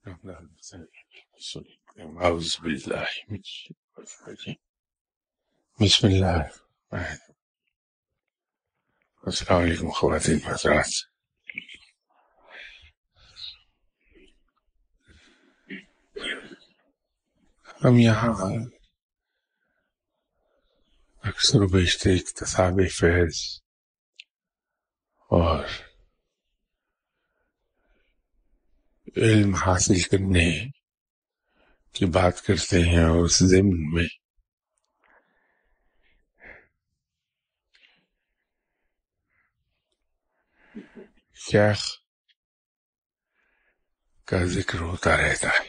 أعوذ بالله من الشيطان الرجيم. بسم اللہ الرحمن الرحیم. السلام علیکم خواتین حضرات. ہم یہاں اکثر و بیشتر اکتساب فیض اور علم حاصل کرنے کی بات کرتے ہیں، اور اس ضمن میں شیخ کا ذکر ہوتا رہتا ہے.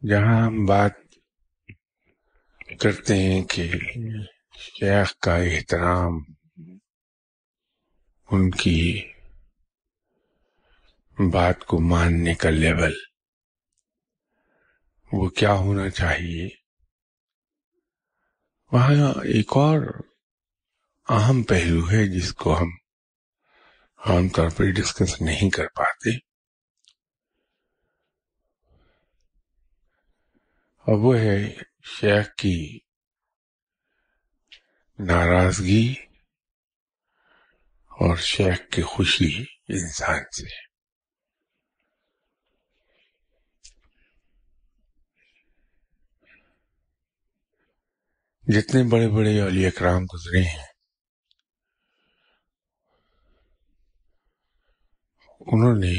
جہاں ہم بات کرتے ہیں کہ شیخ کا احترام، ان کی بات کو ماننے کا لیول وہ کیا ہونا چاہیے، وہاں ایک اور اہم پہلو ہے جس کو ہم عام طور پر ڈسکس نہیں کر پاتے، اور وہ ہے شیخ کی ناراضگی اور شیخ کی خوشی انسان سے. جتنے بڑے بڑے اولیاء کرام گزرے ہیں، انہوں نے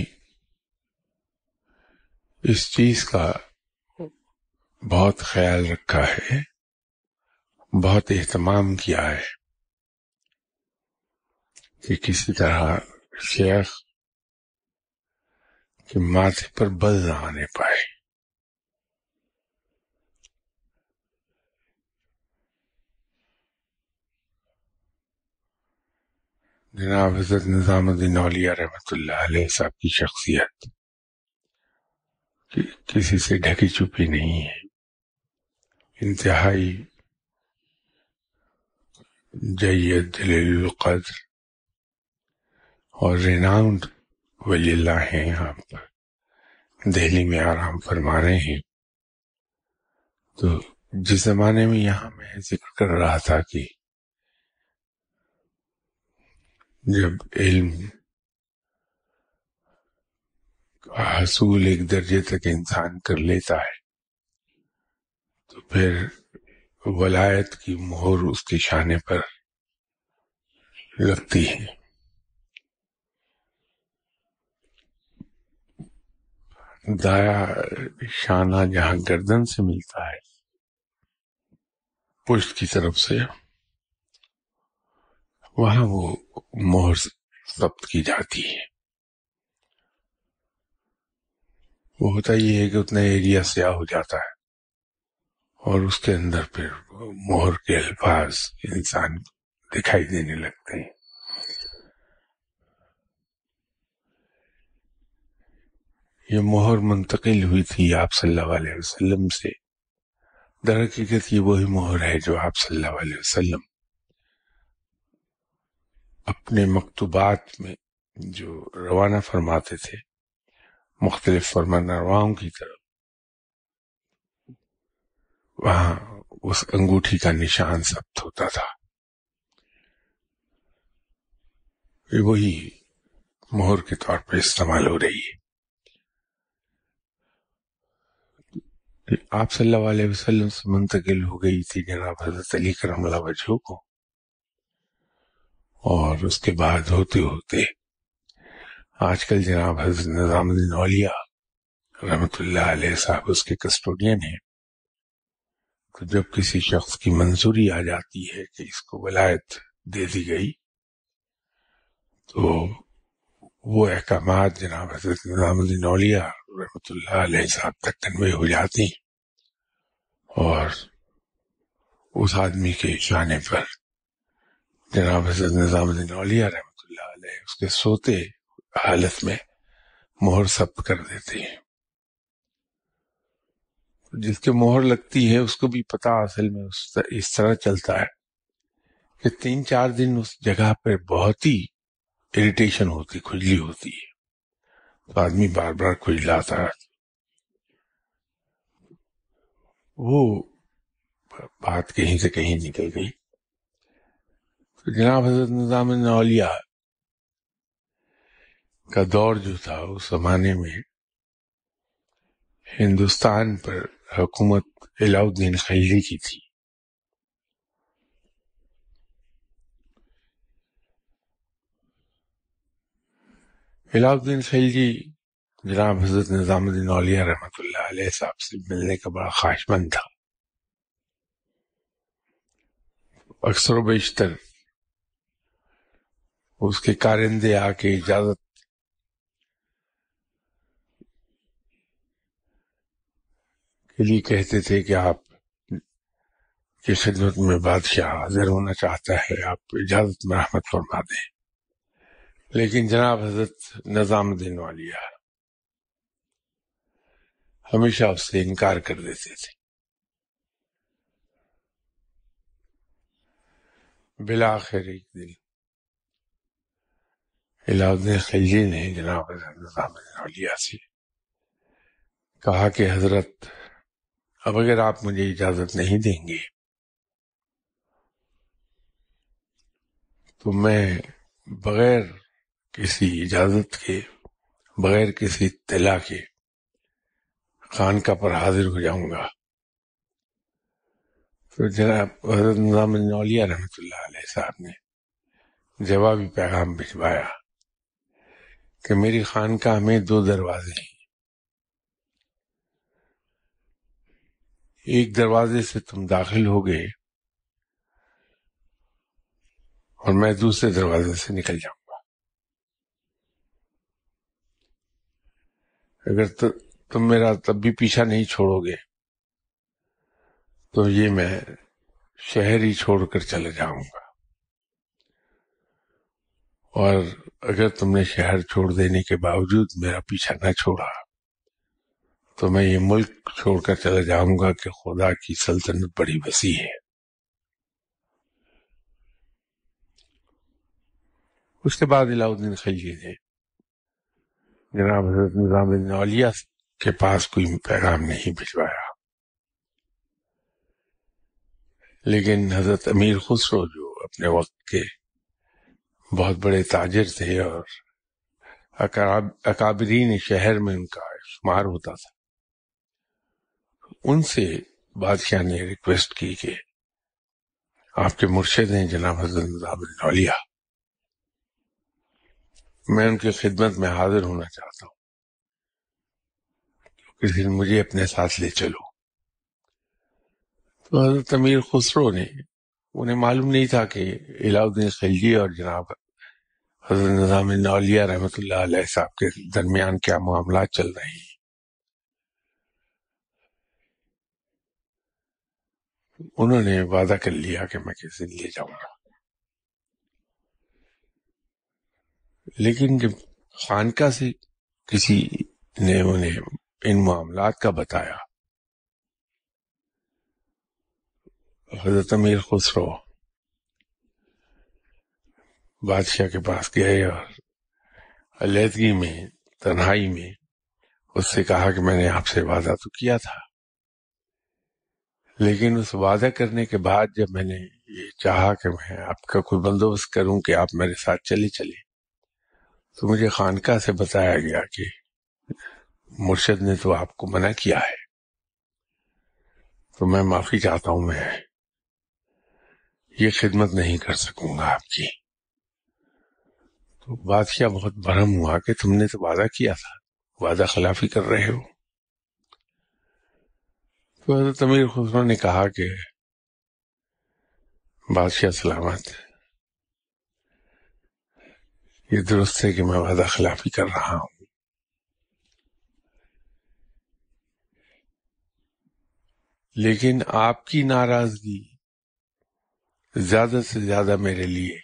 اس چیز کا بہت خیال رکھا ہے، بہت اہتمام کیا ہے کہ کسی طرح شیخ کے ماتھے پر بل نہ آنے پائے. جناب حضرت نظام الدین اولیاء رحمۃ اللہ علیہ صاحب کی شخصیت کسی سے ڈھکی چھپی نہیں ہے. انتہائی جید جلیل القدر اور ریناؤنڈ ولی اللہ ہیں. آپ دہلی میں آرام فرما رہے ہیں. تو جس زمانے میں یہاں میں ذکر کر رہا تھا کہ جب علم حصول ایک درجے تک انسان کر لیتا ہے تو پھر ولایت کی مہر اس کے شانے پر لگتی ہے. دایا شانہ جہاں گردن سے ملتا ہے، پشت کی طرف سے، وہاں وہ مہر ضبط کی جاتی ہے. وہ ہوتا یہ ہے کہ اتنا ایریا سیاہ ہو جاتا ہے اور اس کے اندر پھر مہر کے الفاظ انسان کو دکھائی دینے لگتے ہیں. یہ مہر منتقل ہوئی تھی آپ صلی اللہ علیہ وسلم سے. در حقیقت یہ وہی مہر ہے جو آپ صلی اللہ علیہ وسلم اپنے مکتوبات میں جو روانہ فرماتے تھے مختلف فرمانرواؤں کی طرف، وہاں اس انگوٹھی کا نشان ثبت ہوتا تھا. یہ وہی مہر کے طور پہ استعمال ہو رہی ہے. آپ صلی اللہ علیہ وسلم سے منتقل ہو گئی تھی جناب حضرت علی کرم اللہ وجہہ کو، اور اس کے بعد ہوتے ہوتے آج کل جناب حضرت نظام الدین اولیاء رحمۃ اللہ علیہ صاحب اس کے کسٹوڈین ہیں. تو جب کسی شخص کی منظوری آ جاتی ہے کہ اس کو ولایت دے دی گئی تو وہ احکامات جناب حضرت نظام الدین اولیاء رحمۃ اللہ علیہ صاحب تک کنوے ہو جاتی، اور اس آدمی کے شانے پر جناب حضرت نظام الدین اولیاء رحمۃ اللہ علیہ اس کے سوتے حالت میں مہر ثبت کر دیتے ہیں. جس کے مہر لگتی ہے اس کو بھی پتا اصل میں اس طرح چلتا ہے کہ 3-4 دن اس جگہ پہ بہت ہی اریٹیشن ہوتی، کھجلی ہوتی ہے، تو آدمی بار بار کھجلاتا ہے. وہ بات کہیں سے کہیں نکل گئی. تو جناب حضرت نظام الاولیاء کا دور جو تھا، اس زمانے میں ہندوستان پر حکومت علاؤ الدین خلجی کی تھی. علاؤ الدین خلجی جناب حضرت نظام الدین اولیاء رحمۃ اللہ علیہ صاحب سے ملنے کا بڑا خواہشمند تھا. اکثر و بیشتر اس کے کارندے آ کے اجازت کے لیے کہتے تھے کہ آپ کی خدمت میں بادشاہ حاضر ہونا چاہتا ہے، آپ اجازت مرحمت فرما دیں. لیکن جناب حضرت نظام الدین اولیاء ہمیشہ اس سے انکار کر دیتے تھے. بالآخر ایک دن علاؤ الدین خلجی نے جناب حضرت نظام الدین اولیاء سے کہا کہ حضرت اب اگر آپ مجھے اجازت نہیں دیں گے تو میں بغیر کسی اجازت کے، بغیر کسی اطلاع کے خانقاہ پر حاضر ہو جاؤں گا. تو جناب حضرت نظام الدین اولیاء رحمۃ اللہ علیہ صاحب نے جوابی پیغام بھجوایا کہ میری خانقاہ میں 2 دروازے ہیں. ایک دروازے سے تم داخل ہوگے اور میں دوسرے دروازے سے نکل جاؤں گا. اگر تم میرا تب بھی پیچھا نہیں چھوڑو گے تو یہ میں شہر ہی چھوڑ کر چلے جاؤں گا، اور اگر تم نے شہر چھوڑ دینے کے باوجود میرا پیچھا نہ چھوڑا تو میں یہ ملک چھوڑ کر چلے جاؤں گا کہ خدا کی سلطنت بڑی وسیع ہے. اس کے بعد علاؤ الدین خلجی نے جناب حضرت نظام الدین اولیاء کے پاس کوئی پیغام نہیں بھجوایا. لیکن حضرت امیر خسرو جو اپنے وقت کے بہت بڑے تاجر تھے اور اکابرین شہر میں ان کا شمار ہوتا تھا، ان سے بادشاہ نے ریکویسٹ کی کہ آپ کے مرشد ہیں جناب حضرت نظام الدین اولیاء، میں ان کی خدمت میں حاضر ہونا چاہتا ہوں، کسی دن مجھے اپنے ساتھ لے چلو. تو حضرت امیر خسرو نے، انہیں معلوم نہیں تھا کہ علاؤ الدین خلجی اور جناب حضرت نظام الدین اولیاء رحمۃ اللہ علیہ صاحب کے درمیان کیا معاملات چل رہے ہیں. انہوں نے وعدہ کر لیا کہ میں کسی دن لے جاؤں گا. لیکن جب خانقاہ سے کسی نے انہیں ان معاملات کا بتایا، حضرت امیر خسرو بادشاہ کے پاس گئے اور علیحدگی میں، تنہائی میں اس سے کہا کہ میں نے آپ سے وعدہ تو کیا تھا، لیکن اس وعدہ کرنے کے بعد جب میں نے یہ چاہا کہ میں آپ کا کوئی بندوبست کروں کہ آپ میرے ساتھ چلے تو مجھے خانقاہ سے بتایا گیا کہ مرشد نے تو آپ کو منع کیا ہے، تو میں معافی چاہتا ہوں، میں یہ خدمت نہیں کر سکوں گا آپ کی. تو بادشاہ بہت برہم ہوا کہ تم نے تو وعدہ کیا تھا، وعدہ خلافی کر رہے ہو. تو حضرت امیر خسرو نے کہا کہ بادشاہ سلامت، یہ درست ہے کہ میں وعدہ خلافی کر رہا ہوں، لیکن آپ کی ناراضگی زیادہ سے زیادہ میرے لیے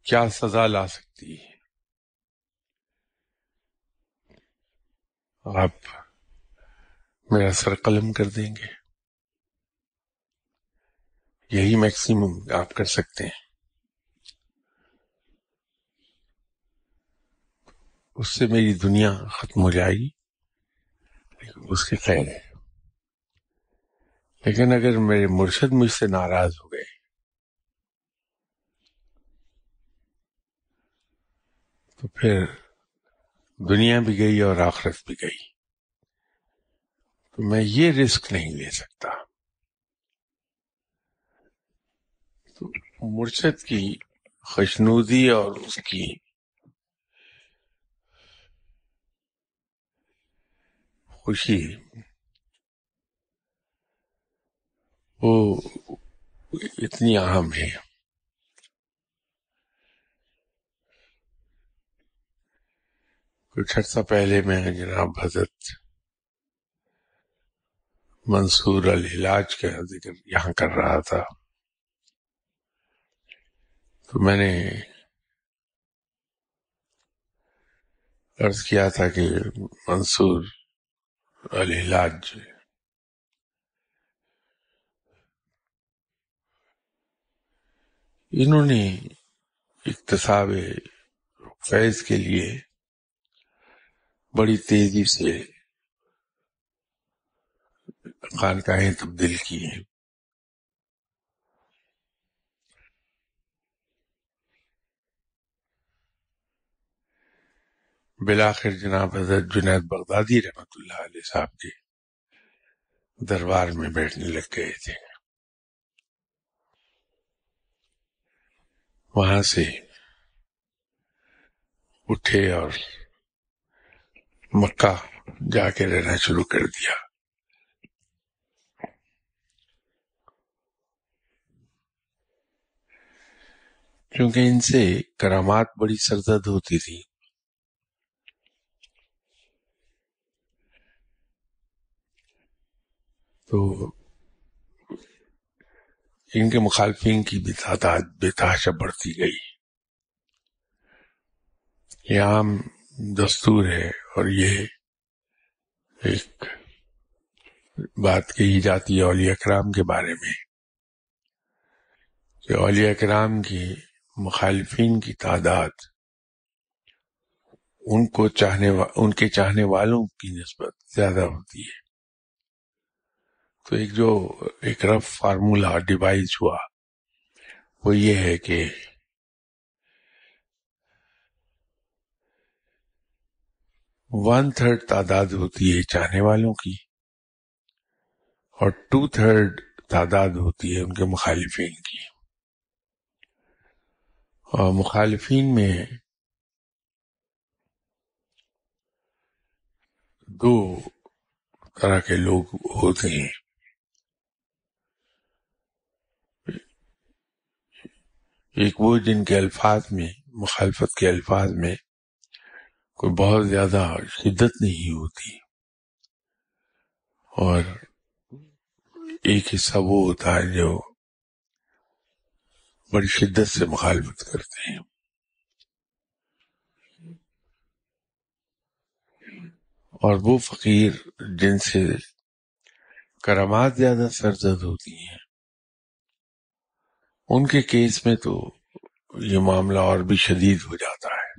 کیا سزا لا سکتی ہے. آپ میرا سر قلم کر دیں گے، یہی میکسیمم آپ کر سکتے ہیں. اس سے میری دنیا ختم ہو جائے گی، لیکن اس کی خیر ہے. لیکن اگر میرے مرشد مجھ سے ناراض ہو گئے تو پھر دنیا بھی گئی اور آخرت بھی گئی. تو میں یہ رسک نہیں لے سکتا. تو مرشد کی خوشنودی اور اس کی خوشی وہ اتنی اہم ہے. کچھ عرصہ پہلے میں جناب حضرت منصور الحلاج کا ذکر یہاں کر رہا تھا، تو میں نے عرض کیا تھا کہ منصور الحلاج انہوں نے اکتساب فیض کے لیے بڑی تیزی سے خانقاہیں تبدیل کی ہیں. بالآخر جناب حضرت جنید بغدادی رحمۃ اللہ علیہ صاحب کے دربار میں بیٹھنے لگ گئے تھے. وہاں سے اٹھے اور مکہ جا کے رہنا شروع کر دیا. کیونکہ ان سے کرامات بڑی سرزد ہوتی تھی. تو ان کے مخالفین کی بھی تعداد بے تحاشا بڑھتی گئی. یہ عام دستور ہے اور یہ ایک بات کہی جاتی ہے اولیاء کرام کے بارے میں کہ اولیاء کرام کی مخالفین کی تعداد ان کے چاہنے والوں کی نسبت زیادہ ہوتی ہے. تو ایک رف فارمولا ڈیوائز ہوا، وہ یہ ہے کہ 1/3 تعداد ہوتی ہے چاہنے والوں کی اور 2/3 تعداد ہوتی ہے ان کے مخالفین کی. اور مخالفین میں دو طرح کے لوگ ہوتے ہیں. ایک وہ جن کے الفاظ میں، مخالفت کے الفاظ میں کوئی بہت زیادہ شدت نہیں ہوتی، اور ایک حصہ وہ ہوتا ہے جو بڑی شدت سے مخالفت کرتے ہیں. اور وہ فقیر جن سے کرامات زیادہ سرزد ہوتی ہیں، ان کے کیس میں تو یہ معاملہ اور بھی شدید ہو جاتا ہے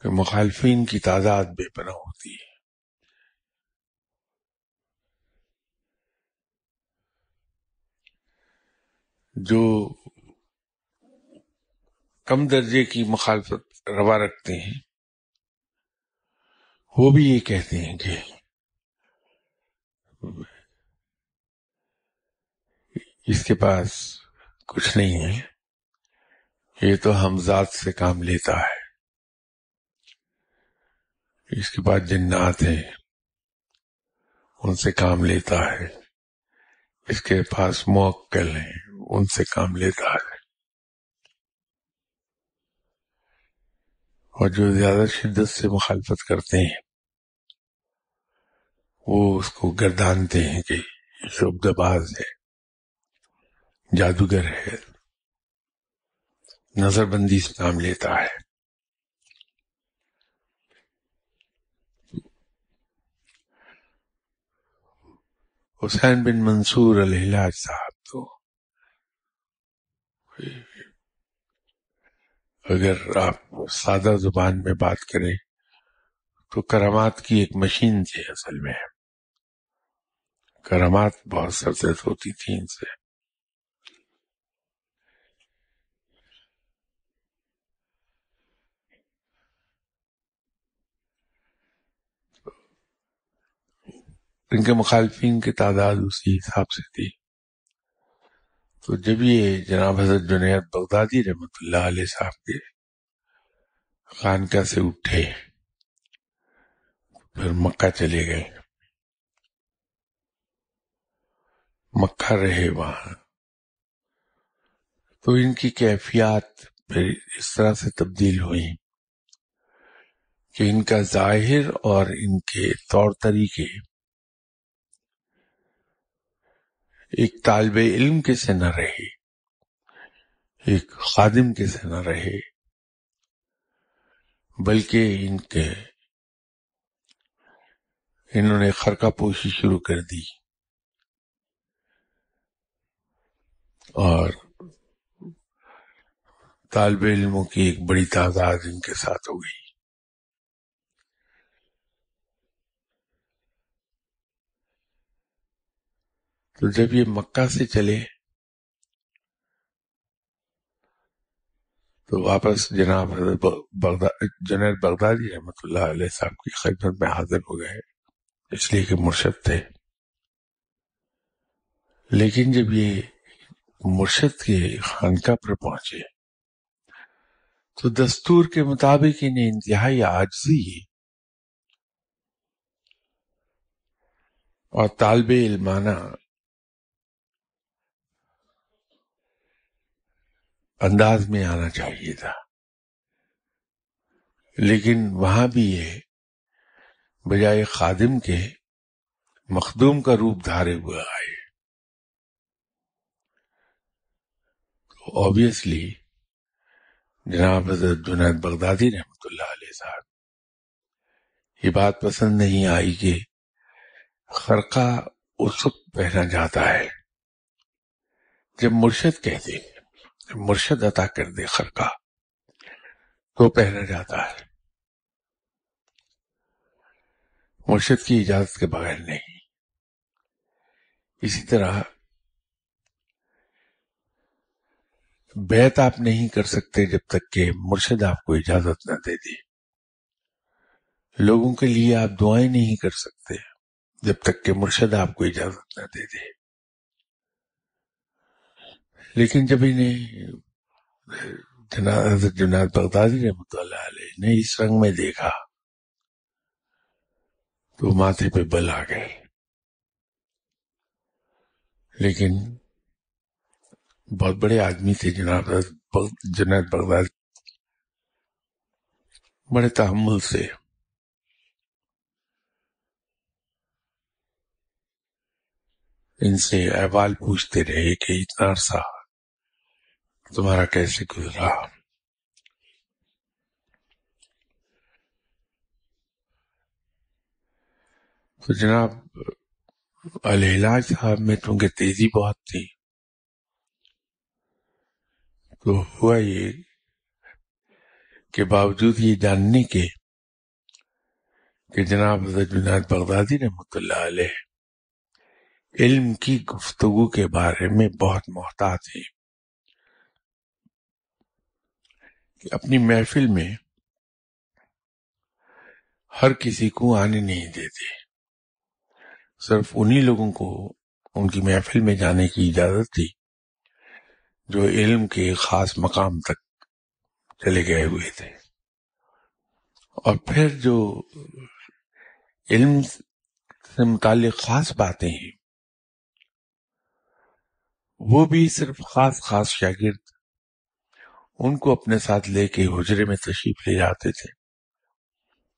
کہ مخالفین کی تعداد بے پناہ ہوتی ہے. جو کم درجے کی مخالفت روا رکھتے ہیں وہ بھی یہ کہتے ہیں کہ اس کے پاس کچھ نہیں ہے، یہ تو حمزات سے کام لیتا ہے، اس کے پاس جنات ہیں ان سے کام لیتا ہے، اس کے پاس موکل ہیں ان سے کام لیتا ہے. اور جو زیادہ شدت سے مخالفت کرتے ہیں وہ اس کو گردانتے ہیں کہ شعبدہ باز ہے، جادوگر ہے، نظر بندی سے کام لیتا ہے. حسین بن منصور الحلاج صاحب تو اگر آپ سادہ زبان میں بات کریں تو کرامات کی ایک مشین تھی اصل میں. کرامات بہت سرزد ہوتی تھیں ان سے. ان کے مخالفین کی تعداد اسی حساب سے تھی. تو جب یہ جناب حضرت جنید بغدادی رحمۃ اللہ علیہ صاحب کے خانقاہ سے اٹھے، پھر مکہ چلے گئے، مکہ رہے وہاں، تو ان کی کیفیات پھر اس طرح سے تبدیل ہوئیں کہ ان کا ظاہر اور ان کے طور طریقے ایک طالب علم کے سے نہ رہے، ایک خادم کے سے نہ رہے، بلکہ انہوں نے خرقہ پوشی شروع کر دی اور طالب علموں کی ایک بڑی تعداد ان کے ساتھ ہو گئی. تو جب یہ مکہ سے چلے تو واپس جناب حضرت جنید بغدادی رحمۃ اللہ علیہ صاحب کی خدمت میں حاضر ہو گئے، اس لیے کہ مرشد تھے. لیکن جب یہ مرشد کے خانقاہ پر پہنچے تو دستور کے مطابق انہیں انتہائی عاجزی اور طالب علمانہ انداز میں آنا چاہیے تھا، لیکن وہاں بھی یہ بجائے خادم کے مخدوم کا روپ دھارے ہوئے آئے. اوبیسلی جناب حضرت جنید بغدادی رحمۃ اللہ علیہ صاحب یہ بات پسند نہیں آئی کہ خرقہ اس وقت پہنا جاتا ہے جب مرشد کہہ دے، مرشد عطا کر دے خرقہ تو پہنا جاتا ہے، مرشد کی اجازت کے بغیر نہیں. اسی طرح بیعت آپ نہیں کر سکتے جب تک کہ مرشد آپ کو اجازت نہ دے دے. لوگوں کے لیے آپ دعائیں نہیں کر سکتے جب تک کہ مرشد آپ کو اجازت نہ دے دے. لیکن جب انہیں حضرت جنید بغدادی رحمۃ اللہ علیہ نے اس رنگ میں دیکھا تو ماتھے پہ بل آ گئے. لیکن بہت بڑے آدمی تھے جناب جنید بغدادی، بڑے تحمل سے ان سے احوال پوچھتے رہے کہ اتنا عرصہ تمہارا کیسے گزرا. تو جناب الحلاج صاحب میں چونکہ تیزی بہت تھی تو ہوا یہ کہ باوجود یہ جاننے کے کہ جناب حضرت جنید بغدادی رحمۃ اللہ علیہ علم کی گفتگو کے بارے میں بہت محتاط ہیں کہ اپنی محفل میں ہر کسی کو آنے نہیں دیتے، صرف انہی لوگوں کو ان کی محفل میں جانے کی اجازت تھی جو علم کے خاص مقام تک چلے گئے ہوئے تھے. اور پھر جو علم سے متعلق خاص باتیں ہیں وہ بھی صرف خاص شاگرد ان کو اپنے ساتھ لے کے حجرے میں تشریف لے جاتے تھے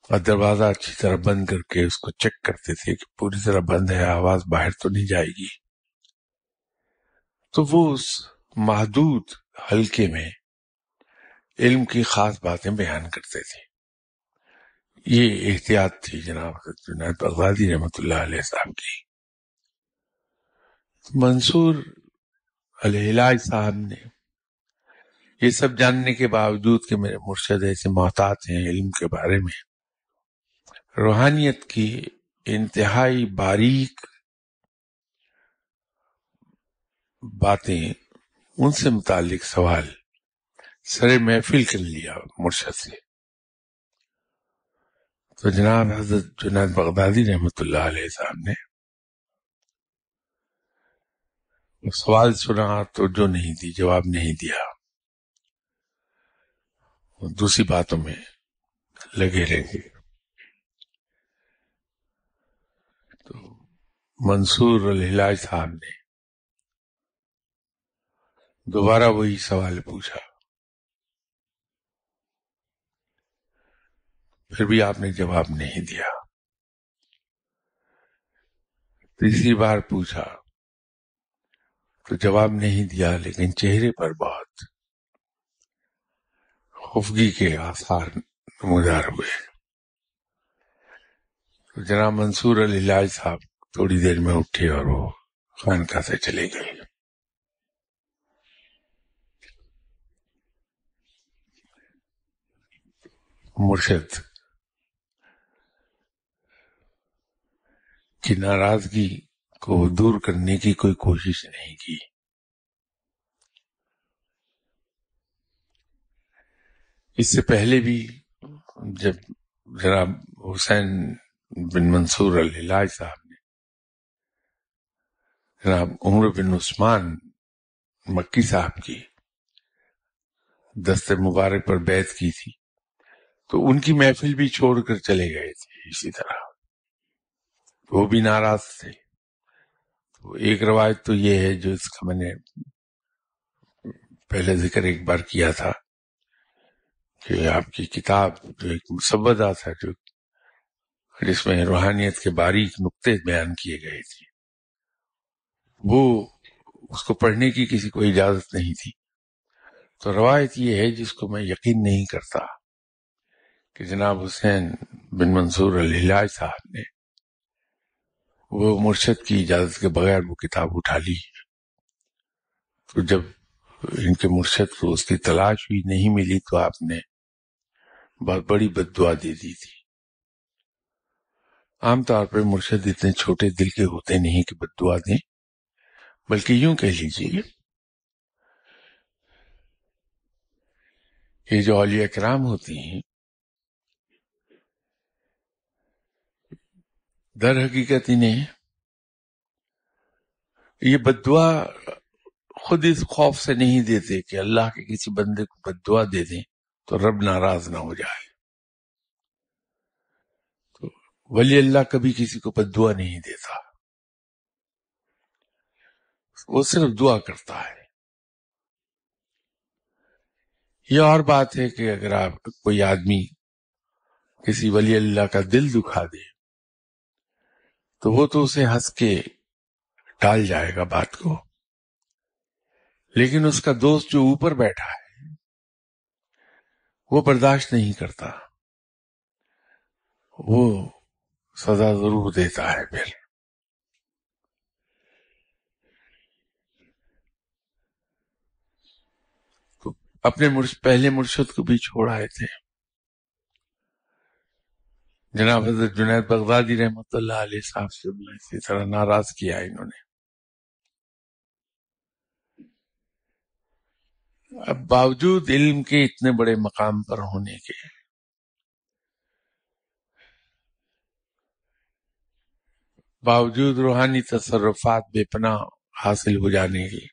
اور دروازہ اچھی طرح بند کر کے اس کو چیک کرتے تھے کہ پوری طرح بند ہے، آواز باہر تو نہیں جائے گی. تو وہ اس محدود حلقے میں علم کی خاص باتیں بیان کرتے تھے. یہ احتیاط تھی جناب حضرت جنید بغدادی رحمۃ اللہ علیہ صاحب کی. منصور الحلاج صاحب نے یہ سب جاننے کے باوجود کہ میرے مرشد ایسے محتاط ہیں علم کے بارے میں، روحانیت کی انتہائی باریک باتیں، ان سے متعلق سوال سر محفل کر لیا مرشد سے، تو جناب حضرت جنید بغدادی رحمۃ اللہ علیہ صاحب نے سوال سنا تو جو نہیں دی، جواب نہیں دیا، دوسری باتوں میں لگے رہے۔ تو منصور الہلاج صاحب نے دوبارہ وہی سوال پوچھا، پھر بھی آپ نے جواب نہیں دیا۔ تیسری بار پوچھا تو جواب نہیں دیا، لیکن چہرے پر بہت خفگی کے آثار نمودار ہوئے۔ تو جناب منصور الہلاج صاحب تھوڑی دیر میں اٹھے اور وہ خانقاہ سے چلے گئے۔ مرشد کی ناراضگی کو دور کرنے کی کوئی کوشش نہیں کی۔ اس سے پہلے بھی جب جناب حسین بن منصور الہلاج صاحب نے جناب عمر بن عثمان مکی صاحب کی دست مبارک پر بیعت کی تھی، تو ان کی محفل بھی چھوڑ کر چلے گئے تھے، اسی طرح وہ بھی ناراض تھے۔ تو ایک روایت تو یہ ہے، جو اس کا میں نے پہلے ذکر ایک بار کیا تھا، کہ آپ کی کتاب جو ایک مسودہ تھا، جس میں روحانیت کے باریک نقطے بیان کیے گئے تھے، وہ اس کو پڑھنے کی کسی کو اجازت نہیں تھی۔ تو روایت یہ ہے، جس کو میں یقین نہیں کرتا، کہ جناب حسین بن منصور الہلاج صاحب نے وہ مرشد کی اجازت کے بغیر وہ کتاب اٹھا لی۔ تو جب ان کے مرشد کو اس کی تلاش ہوئی، نہیں ملی، تو آپ نے بہت بڑی بد دعا دے دی تھی۔ عام طور پر مرشد اتنے چھوٹے دل کے ہوتے نہیں کہ بد دعا دیں، بلکہ یوں کہہ لیجیے کہ جو اولیاء کرام ہوتی ہیں، در حقیقت انہیں یہ بد دعا خود اس خوف سے نہیں دیتے کہ اللہ کے کسی بندے کو بد دعا دے دیں تو رب ناراض نہ ہو جائے۔ تو ولی اللہ کبھی کسی کو بد دعا نہیں دیتا، وہ صرف دعا کرتا ہے۔ یہ اور بات ہے کہ اگر آپ کوئی آدمی کسی ولی اللہ کا دل دکھا دے تو وہ تو اسے ہنس کے ٹال جائے گا بات کو، لیکن اس کا دوست جو اوپر بیٹھا ہے وہ برداشت نہیں کرتا، وہ سزا ضرور دیتا ہے۔ پھر تو اپنے پہلے مرشد کو بھی چھوڑ آئے تھے، جناب حضرت جنید بغدادی رحمۃ اللہ علیہ صاحب سے بھی اسی طرح ناراض کیا انہوں نے۔ اب باوجود علم کے اتنے بڑے مقام پر ہونے کے، باوجود روحانی تصرفات بے پناہ حاصل ہو جانے کے،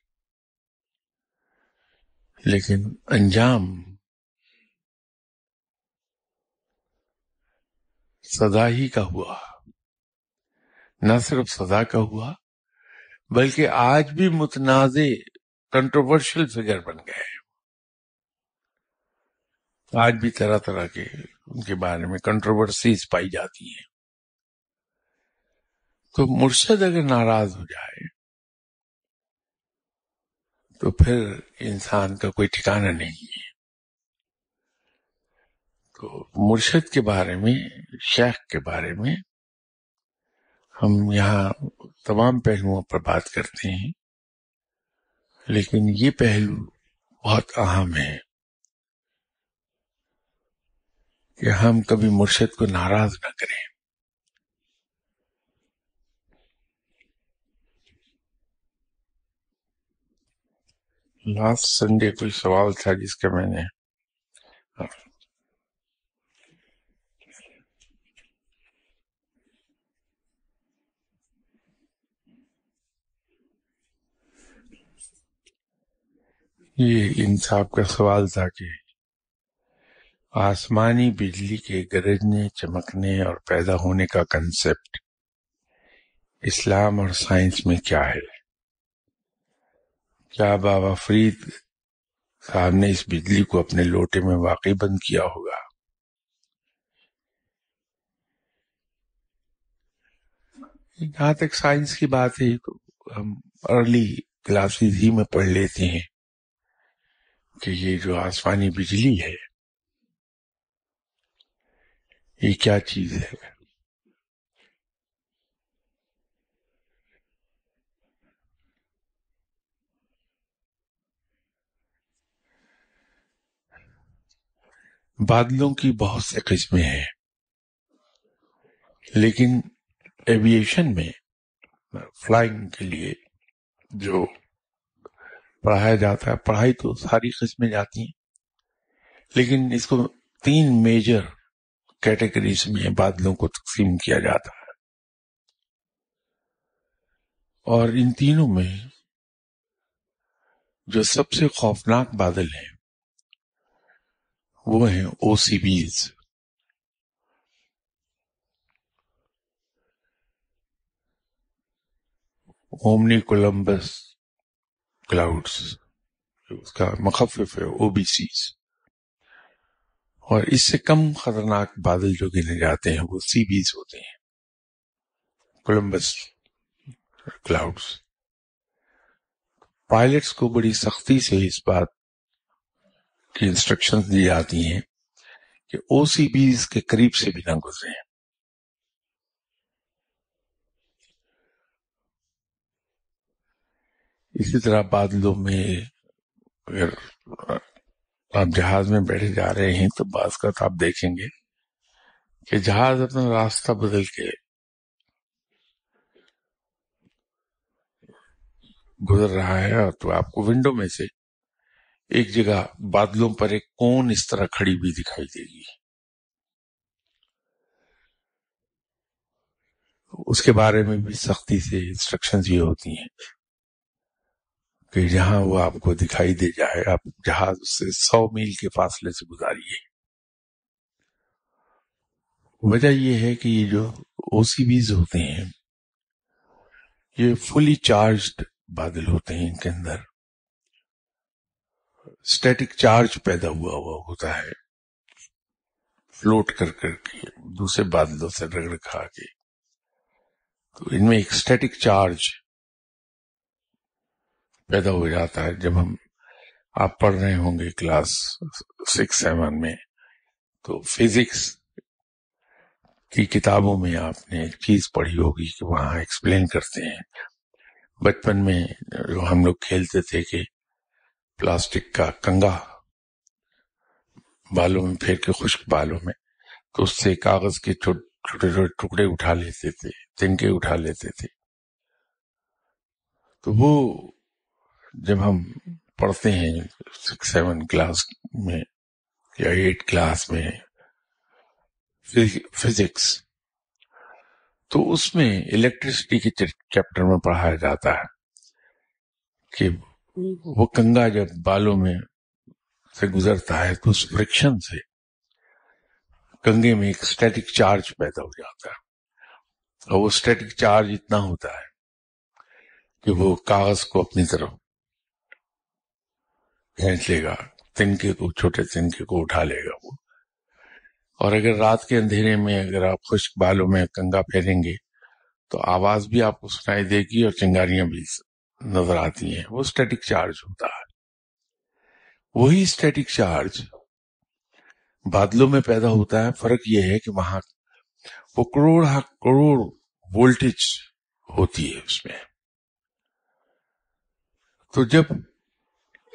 لیکن انجام سزا ہی کا ہوا۔ نہ صرف سزا کا ہوا، بلکہ آج بھی متنازع کنٹروورشل فگر بن گئے۔ آج بھی طرح طرح کے ان کے بارے میں کنٹروورسیز پائی جاتی ہیں۔ تو مرشد اگر ناراض ہو جائے تو پھر انسان کا کوئی ٹھکانہ نہیں ہے۔ تو مرشد کے بارے میں، شیخ کے بارے میں ہم یہاں تمام پہلوؤں پر بات کرتے ہیں، لیکن یہ پہلو بہت اہم ہے کہ ہم کبھی مرشد کو ناراض نہ کریں. لاسٹ سنڈے کوئی سوال تھا جس کا میں نے یہ انصاف کا سوال تھا کہ آسمانی بجلی کے گرجنے، چمکنے اور پیدا ہونے کا کنسپٹ اسلام اور سائنس میں کیا ہے؟ کیا بابا فرید صاحب نے اس بجلی کو اپنے لوٹے میں واقعی بند کیا ہوگا؟ جہاں تک سائنس کی بات ہے تو ہم ارلی کلاسز ہی میں پڑھ لیتے ہیں کہ یہ جو آسمانی بجلی ہے یہ کیا چیز ہے. بادلوں کی بہت سے قسمیں ہیں، لیکن ایویشن میں فلائنگ کے لیے جو پڑھایا جاتا ہے، پڑھائی تو ساری قسمیں جاتی ہیں، لیکن اس کو 3 میجر کیٹیگریز میں بادلوں کو تقسیم کیا جاتا ہے، اور ان تینوں میں جو سب سے خوفناک بادل ہیں وہ ہیں او سی بیز. اومنی کولمبس کلاؤڈز، اس کا مخفف ہے او بی سیز. اور اس سے کم خطرناک بادل جو گنے جاتے ہیں وہ سی بیز ہوتے ہیں، کولمبس کلاؤڈز. پائلٹس کو بڑی سختی سے اس بات کی انسٹرکشن دی جاتی ہیں کہ او سی بیز کے قریب سے بھی نہ گزریں. اسی طرح بادلوں میں اگر آپ جہاز میں بیٹھے جا رہے ہیں تو بعض کا آپ دیکھیں گے کہ جہاز اپنا راستہ بدل کے گزر رہا ہے، اور تو آپ کو ونڈو میں سے ایک جگہ بادلوں پر ایک کون اس طرح کھڑی ہوئی دکھائی دے گی. اس کے بارے میں بھی سختی سے انسٹرکشنز یہ ہوتی ہیں کہ جہاں وہ آپ کو دکھائی دے جائے آپ جہاز سے 100 میل کے فاصلے سے گزاریے. وجہ یہ ہے کہ یہ جو او سی بیز ہوتے ہیں یہ فلی چارجڈ بادل ہوتے ہیں، ان کے اندر اسٹیٹک چارج پیدا ہوا ہوتا ہے، فلوٹ کر کے دوسرے بادلوں سے رگڑ کھا کے. تو ان میں ایک اسٹیٹک چارج پیدا ہو جاتا ہے. جب آپ پڑھ رہے ہوں گے کلاس 6-7 میں تو فزکس کی کتابوں میں آپ نے ایک چیز پڑھی ہوگی کہ وہاں ایکسپلین کرتے ہیں. بچپن میں جو ہم لوگ کھیلتے تھے کہ پلاسٹک کا کنگا بالوں میں پھیر کے، خشک بالوں میں، تو اس سے کاغذ کے چھوٹے چھوٹے ٹکڑے اٹھا لیتے تھے، تنکے اٹھا لیتے تھے. تو وہ جب ہم پڑھتے ہیں 6-7 کلاس میں یا 8 کلاس میں فزکس، تو اس میں الیکٹرسٹی کے چیپٹر میں پڑھایا جاتا ہے کہ وہ کنگا جب بالوں میں سے گزرتا ہے تو اس فرکشن سے کنگے میں ایک اسٹیٹک چارج پیدا ہو جاتا ہے، اور وہ اسٹیٹک چارج اتنا ہوتا ہے کہ وہ کاغذ کو اپنی طرف کھینچ لے گا، تنکے کو، چھوٹے تنکے کو اٹھا لے گا وہ. اور اگر رات کے اندھیرے میں اگر آپ خشک بالوں میں کنگا پھیریں گے تو آواز بھی آپ کو سنائی دے گی اور چنگاریاں بھی نظر آتی ہیں. وہ اسٹیٹک چارج ہوتا ہے. وہی اسٹیٹک چارج بادلوں میں پیدا ہوتا ہے. فرق یہ ہے کہ وہاں وہ کروڑ وولٹیج ہوتی ہے اس میں. تو جب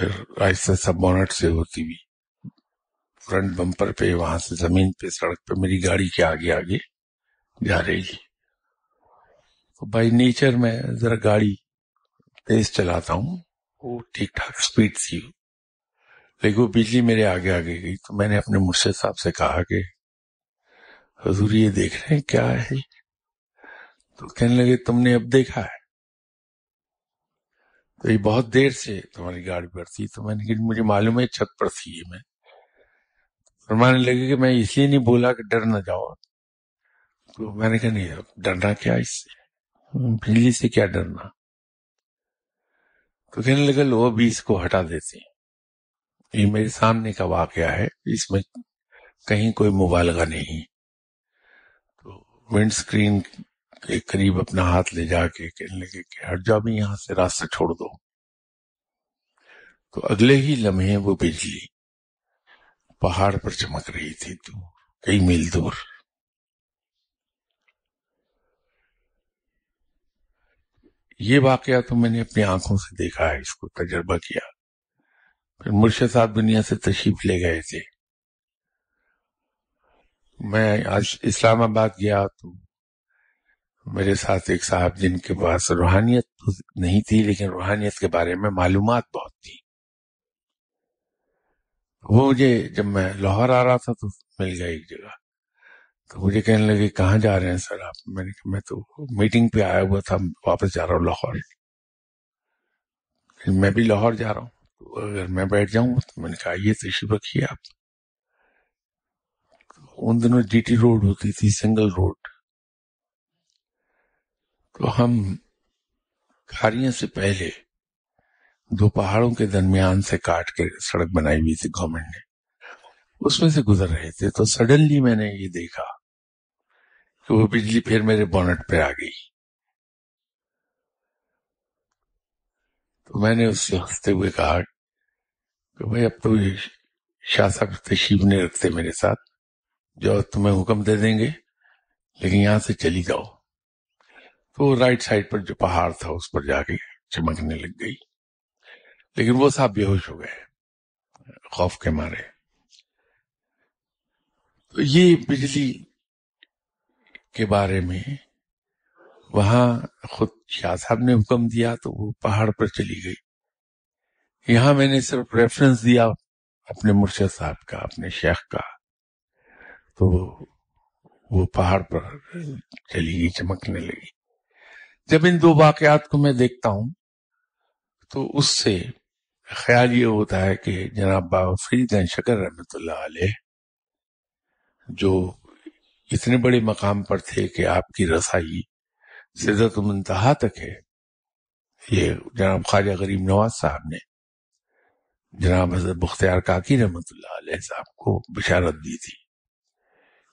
پھر آہستہ سب بونٹ سے ہوتی ہوئی فرنٹ بمپر پہ، وہاں سے زمین پہ سڑک پہ میری گاڑی کے آگے آگے جا رہی تھی. تو بائی نیچر میں ذرا گاڑی تیز چلاتا ہوں، وہ ٹھیک ٹھاک سپیڈ تھی، لیکن وہ بجلی میرے آگے آگے گئی. تو میں نے اپنے مرشد صاحب سے کہا کہ حضور یہ دیکھ رہے ہیں کیا ہے؟ تو کہنے لگے تم نے اب دیکھا ہے؟ تو یہ بہت دیر سے تمہاری گاڑی پر تھی. تو میں نے کہا مجھے معلوم ہے چھت پر تھی یہ. میں فرمانے لگے کہ میں اس لیے نہیں بولا کہ ڈر نہ جاؤ. تو میں نے کہا نہیں، اب ڈرنا کیا اس سے، بجلی سے کیا ڈرنا. تو کہنے لگا لو ابھی اس کو ہٹا دیتے ہیں، یہ میرے سامنے کا واقعہ ہے، اس میں کہیں کوئی مبالغہ نہیں. تو ونڈ سکرین کے قریب اپنا ہاتھ لے جا کے کہنے لگے کہ ہٹ جاؤ بھی یہاں سے، راستہ چھوڑ دو. تو اگلے ہی لمحے وہ بجلی پہاڑ پر چمک رہی تھی، تو کئی میل دور. یہ واقعہ تو میں نے اپنی آنکھوں سے دیکھا ہے، اس کو تجربہ کیا. پھر مرشد صاحب دنیا سے تشریف لے گئے تھے. میں آج اسلام آباد گیا تو میرے ساتھ ایک صاحب جن کے پاس روحانیت تو نہیں تھی لیکن روحانیت کے بارے میں معلومات بہت تھی. وہ مجھے جب میں لاہور آ رہا تھا تو مل گیا ایک جگہ. تو مجھے کہنے لگے کہاں جا رہے ہیں سر آپ؟ میں نے کہا میں تو میٹنگ پہ آیا ہوا تھا، واپس جا رہا ہوں لاہور. میں بھی لاہور جا رہا ہوں، تو اگر میں بیٹھ جاؤں. تو میں نے کہا یہ تشریف رکھیے آپ. ان دنوں جی ٹی روڈ ہوتی تھی، سنگل روڈ. تو ہم کھاریاں سے پہلے دو پہاڑوں کے درمیان سے کاٹ کے سڑک بنائی ہوئی تھی گورنمنٹ نے، اس میں سے گزر رہے تھے. تو سڈنلی میں نے یہ دیکھا کہ وہ بجلی پھر میرے بونٹ پہ آ گئی. تو میں نے اس سے ہنستے ہوئے کہا کہ بھائی اب تو یہ شاہ صاحب تشریف نہیں رکھتے میرے ساتھ، جو تمہیں حکم دے دیں گے لیکن یہاں سے چلی جاؤ. تو رائٹ سائڈ پر جو پہاڑ تھا اس پر جا کے چمکنے لگ گئی، لیکن وہ صاحب بے ہوش ہو گئے خوف کے مارے. تو یہ بجلی کے بارے میں وہاں خود شاہ صاحب نے حکم دیا تو وہ پہاڑ پر چلی گئی. یہاں میں نے صرف ریفرنس دیا اپنے مرشد صاحب کا، اپنے شیخ کا، تو وہ پہاڑ پر چلی گئی، چمکنے لگی. جب ان دو واقعات کو میں دیکھتا ہوں تو اس سے خیال یہ ہوتا ہے کہ جناب بابا فرید شکر رحمۃ اللہ علیہ جو اتنے بڑے مقام پر تھے کہ آپ کی رسائی سدرۃ المنتہا تک ہے، یہ جناب خواجہ غریب نواز صاحب نے جناب حضرت بختیار کاکی رحمۃ اللہ علیہ صاحب کو بشارت دی تھی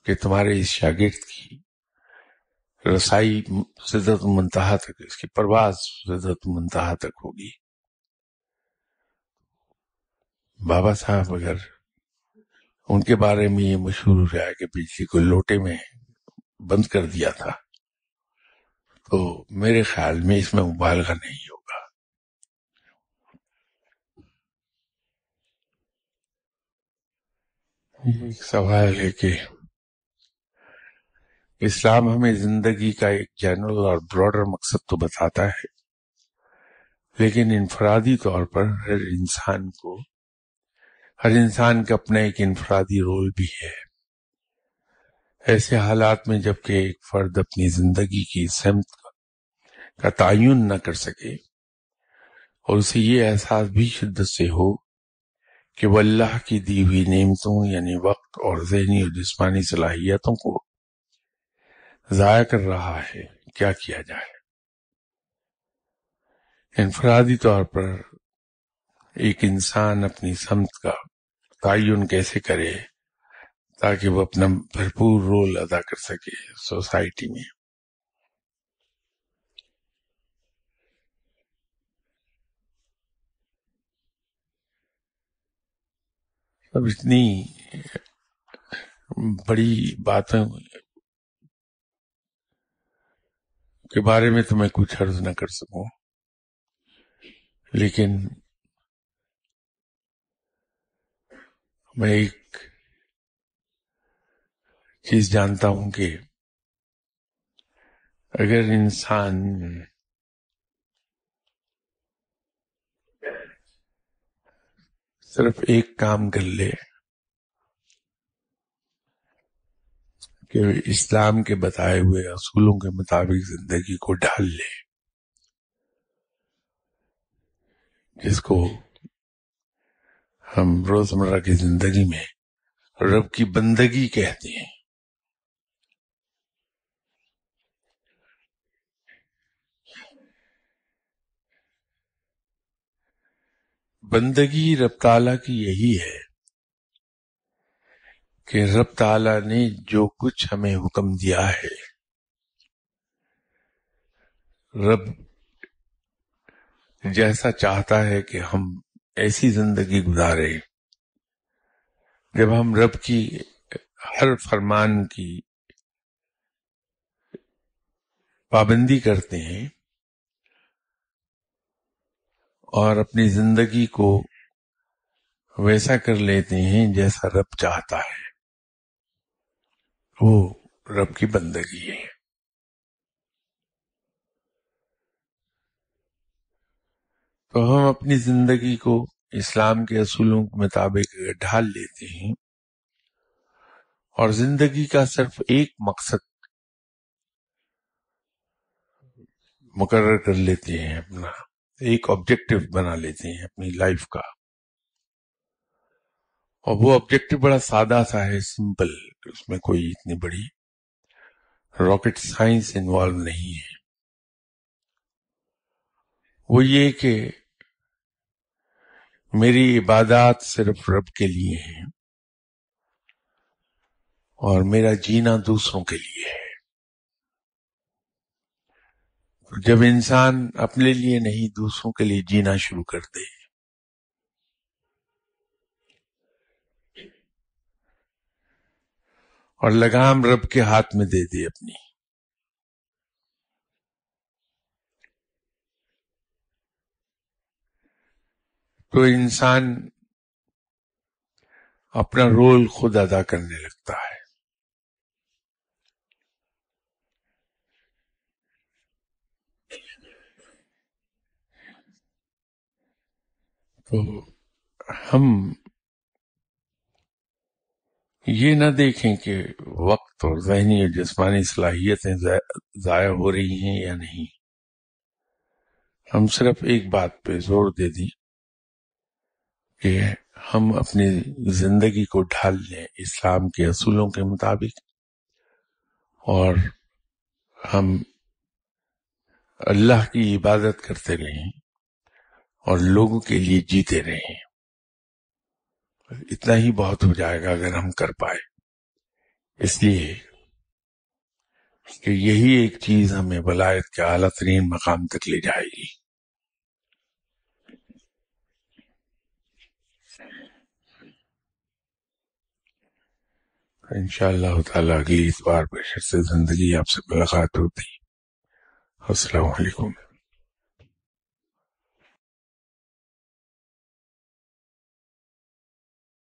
کہ تمہارے اس شاگرد کی رسائی سدرۃ المنتہا تک، اس کی پرواز سدرۃ المنتہا تک ہوگی. بابا صاحب اگر ان کے بارے میں یہ مشہور ہو جائے کہ بجلی کو لوٹے میں بند کر دیا تھا، تو میرے خیال میں اس میں مبالغہ نہیں ہوگا. ایک سوال ہے کہ اسلام ہمیں زندگی کا ایک جنرل اور براڈر مقصد تو بتاتا ہے، لیکن انفرادی طور پر ہر انسان کا اپنا ایک انفرادی رول بھی ہے. ایسے حالات میں جب کہ ایک فرد اپنی زندگی کی سمت کا تعین نہ کر سکے اور اسے یہ احساس بھی شدت سے ہو کہ وہ اللہ کی دی ہوئی نعمتوں یعنی وقت اور ذہنی اور جسمانی صلاحیتوں کو ضائع کر رہا ہے، کیا کیا جائے؟ انفرادی طور پر ایک انسان اپنی سمت کا تعین کیسے کرے تاکہ وہ اپنا بھرپور رول ادا کر سکے سوسائٹی میں؟ اب اتنی بڑی باتوں کے بارے میں تو میں کچھ عرض نہ کر سکوں، لیکن میں ایک چیز جانتا ہوں کہ اگر انسان صرف ایک کام کر لے کہ اسلام کے بتائے ہوئے اصولوں کے مطابق زندگی کو ڈھال لے، جس کو ہم روزمرہ کی زندگی میں رب کی بندگی کہتے ہیں، بندگی رب تعالیٰ کی یہی ہے کہ رب تعالیٰ نے جو کچھ ہمیں حکم دیا ہے، رب جیسا چاہتا ہے کہ ہم ایسی زندگی گزارے جب ہم رب کی ہر فرمان کی پابندی کرتے ہیں اور اپنی زندگی کو ویسا کر لیتے ہیں جیسا رب چاہتا ہے، وہ رب کی بندگی ہے۔ تو ہم اپنی زندگی کو اسلام کے اصولوں کے مطابق ڈھال لیتے ہیں اور زندگی کا صرف ایک مقصد مقرر کر لیتے ہیں، اپنا ایک آبجیکٹو بنا لیتے ہیں اپنی لائف کا، اور وہ آبجیکٹو بڑا سادہ سا ہے، سمپل، اس میں کوئی اتنی بڑی راکٹ سائنس انوالو نہیں ہے۔ وہ یہ کہ میری عبادات صرف رب کے لیے ہیں اور میرا جینا دوسروں کے لیے ہے۔ جب انسان اپنے لیے نہیں دوسروں کے لیے جینا شروع کر دے اور لگام رب کے ہاتھ میں دے دے اپنی، تو انسان اپنا رول خود ادا کرنے لگتا ہے۔ تو ہم یہ نہ دیکھیں کہ وقت اور ذہنی اور جسمانی صلاحیتیں ضائع ہو رہی ہیں یا نہیں، ہم صرف ایک بات پہ زور دے دیں کہ ہم اپنی زندگی کو ڈھال لیں اسلام کے اصولوں کے مطابق، اور ہم اللہ کی عبادت کرتے رہیں اور لوگوں کے لیے جیتے رہیں۔ اتنا ہی بہت ہو جائے گا اگر ہم کر پائے، اس لیے کہ یہی ایک چیز ہمیں ولایت کے اعلیٰ ترین مقام تک لے جائے گی۔ انشاءاللہ تعالیٰ اگلی اتوار بشر سے زندگی آپ سے ملاقات ہوتی۔ السلام علیکم۔